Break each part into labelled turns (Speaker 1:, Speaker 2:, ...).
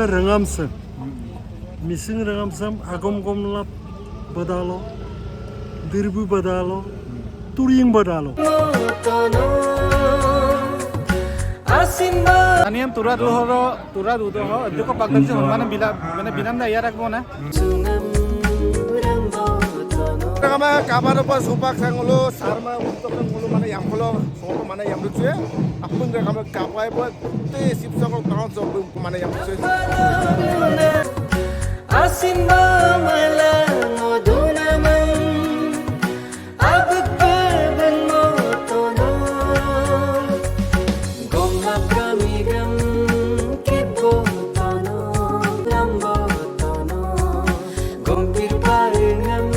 Speaker 1: rengamsem, mising rengamsem agom gomlap badalo, dirbu badalo, turing badalo.
Speaker 2: Aniam turad udoho, duko pagdagsi mana binanda yarak bona.
Speaker 3: kama kabar apa supak sangulu sarma untuk sangulu mana yang polo soal mana yang lucu apa enggak kama kapai buat sip sangul tahun soal mana yang lucu
Speaker 4: asin mamala modunamang abag perban mo tono gomap kamigam kibo tono lambo tono gompir paringam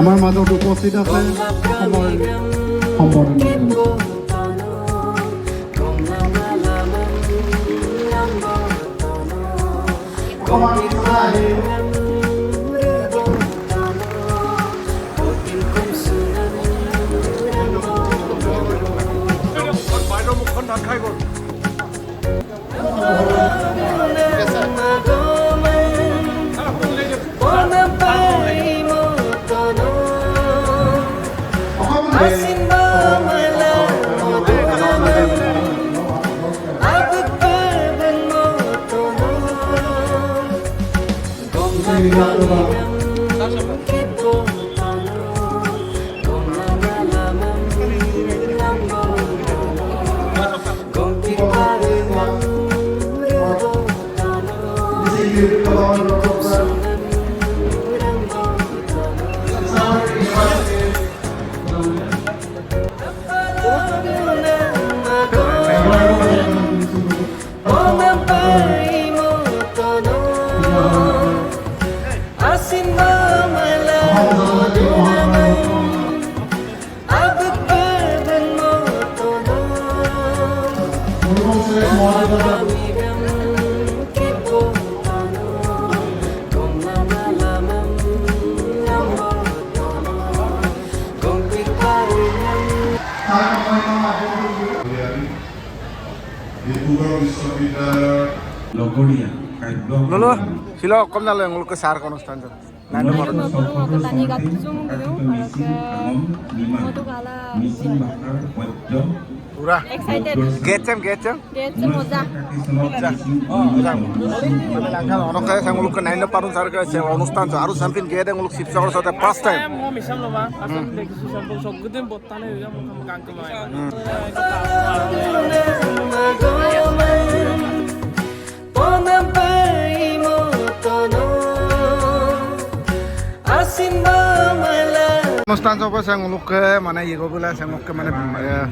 Speaker 5: আমাৰ মাজত উপস্থিত আছে অসমৰ সম্বৰ্ধনা
Speaker 6: লগৰীয়া কাব্য
Speaker 3: Lolo, sila kom na lang nguluk ke sar ka অনুষ্ঠান jan. Nine
Speaker 6: Lolo,
Speaker 3: number.
Speaker 6: মিচিং ভাষাৰ পদ্য
Speaker 3: Pura.
Speaker 7: Excited.
Speaker 3: Get them.
Speaker 7: Get moza.
Speaker 3: Mana langkah ono kaya sang nguluk ke nine number parun sar ka se অনুষ্ঠান jan. Aru something get nguluk sipsakor sa first time.
Speaker 8: মই মিছাম ল'বা আচলতে দেখিছোঁ চব চকুতে বৰ্তানে হৈ যাম মোক কাম কৰিব
Speaker 3: অনুষ্ঠান সব sang nguluk ke mana yego bula sang nguluk ke mana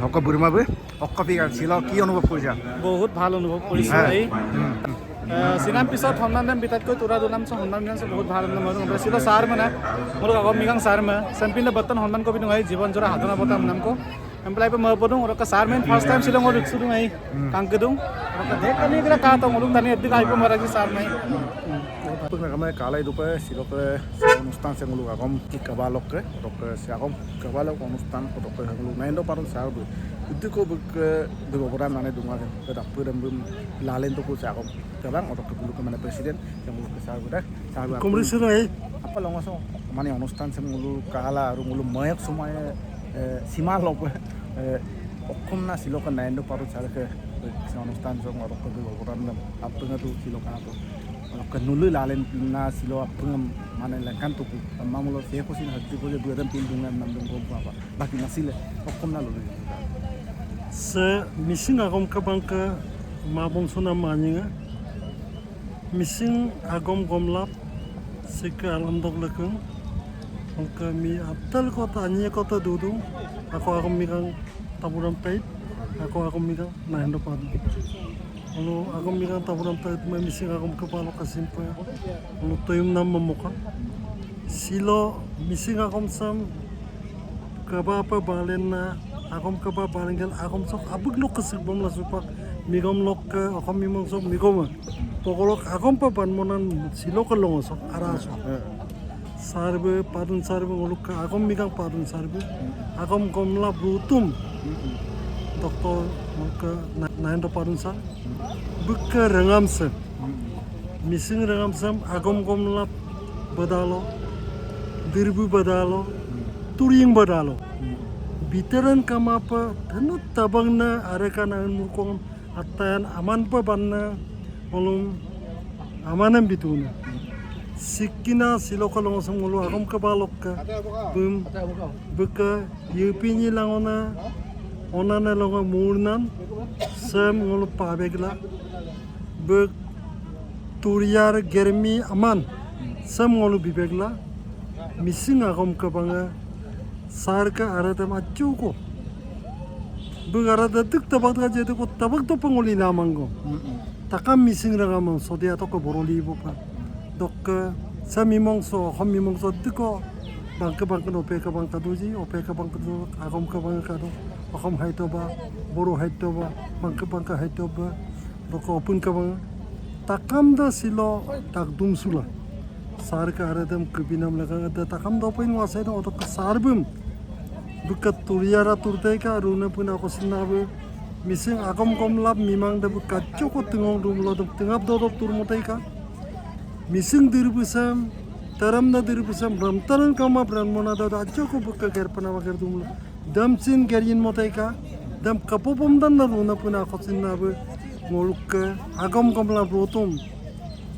Speaker 3: hokka burma be hokka pigar sila ki অনুভৱ কৰিছা
Speaker 2: বহুত ভাল অনুভৱ কৰিছোঁ এই চিনাম পিছত সন্মান দাম বিতাতকৈ তোৰা দুনাম সন্মান দাম বহুত ভাল অনুভৱ কৰিছিলোঁ ছাৰ মানে মোৰ আগম মিগাং ছাৰ মে চেম্পিয়ন বৰ্তন সন্মান কবি নহয় জীৱন জোৰা সাধনা বৰ্তন নামকো এমপ্লাই पे मैं पढ़ूं और का सार में फर्स्ट टाइम सिलोंग और रिक्सुदूं आई कांग के दूं और का देख कनी करा का तो मुलुंग दानी अद्दी आई पे मरा की सार में
Speaker 3: kami kalai dupe silo ke অনুষ্ঠান se nguluk agom ki kabalok ke dok se agom kabalok অনুষ্ঠান ko dok nguluk nain do parun sar bu itu ko buk de boran mane dunga ke dak pudem bum lalen to ko se agom kabang dok ke nguluk mane presiden yang nguluk sar bu dah sar bu
Speaker 1: কংগ্রেসের এই
Speaker 3: apa longoso mane অনুষ্ঠান se nguluk kala aru nguluk mayak sumay sima lok okom na silo ke nain do parun sar ke se অনুষ্ঠান jong dok ke boran apa ngatu silo ka to Kanulu lalen na silo apung mana langkan tuku mamulo saya kusin hati ko dua dan pil dungan nam dung ko apa baki nasile okom na lulu
Speaker 1: se missing agom ka bangka mabong suna maninga missing agom gomlap se ka alam dog lekung angka mi aptal kota anya kota dudu aku agom migang taburan pait aku agom migang nahendo padu Lalu aku mikir taburan tahu itu mesti aku kepala kasimpa. Lalu toyum nama muka. Silo mesti aku sam kaba apa balen na aku kaba balen kan aku sok abuk lok kesik bom la supak migom lok ke aku mimong sok migom. Pokok aku apa ban monan silo kelong sok arah sok. Sarbe padun sarbe nguluk ke aku mikir padun sarbe. Aku komla brutum. Doktor muka nain do padun sar. Buka rengamsam, missing rengamsam agom gomlap badalo, dirbu badalo, turing badalo. Biteran kamapa, tanu tabangna arekan ang mukong atayan aman pa banna, olum amanam bituna. Sikina silokalong sa mulo agom kabalok ka, bum buka yupini lang ona na lang murnan, sam mulo pabegla. Bek turiyar germi aman sam ngolu bibegla missing agom ka banga sarka arata machu ko bek arata dik tabak ga jete ko tabak to pangoli namango takam missing ragam sodia to ko boroli bo pa dok samimong so homimong so diko bangka ope ka bangka doji ope ka bangka do agom ka bangka do akom haito ba boro haito ba bangka haito ba roko opun ka bang takam da silo tak dum sula sar ka aradam kubinam laga da takam da open wasai do otok sarbum bukat turiara turte ka runa puna ko sinabe mising agom lap mimang da bukat choko tungong dum lo do tungap do turmotai ka mising dirbusam taram na dirbusam ramtaran kama brahmana da choko bukka gerpana magar dum lo damcin gerin motai ka dam kapopom dan na runa puna ko sinabe ngoluk agom lap rotum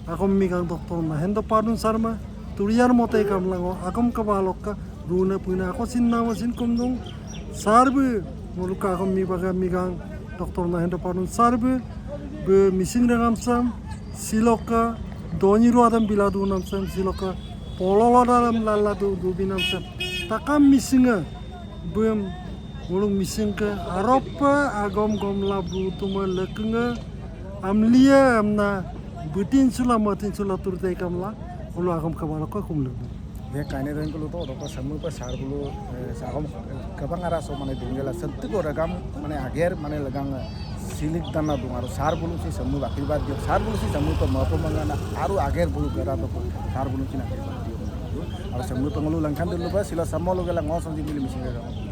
Speaker 1: agom migang doktor na hendo padun sarma turiar motai kam lango agom ka balok ka runa puna ko sinna masin komdong sarbe ngoluk agom mi baga migang doktor na hendo padun sarbe be mising rangam sam siloka doni ro adam biladu nam sam siloka pololo dalam laladu dubinam sam takam misinga bem ngoluk mising ka aropa agom labu tuma lekenga amlia amna butin sula matin sula turte kamla ulu agam kabalo ko kumlu
Speaker 3: ये कहने रहें को तो रोका समूह पर सार बोलो सागम कबांग आरा सो माने दुंगेला सत्य को रगम माने आगेर माने लगांग सिलिक दाना दुंगारो सार बोलो सी समूह बाकी बात दियो सार बोलो सी समूह तो महत्व मंगाना आरु आगेर बोलो करा तो सार बोलो की ना और समूह तो मलु लंखान दिलो बस सिला समोलो गेला ngos संजी मिली मिसिंग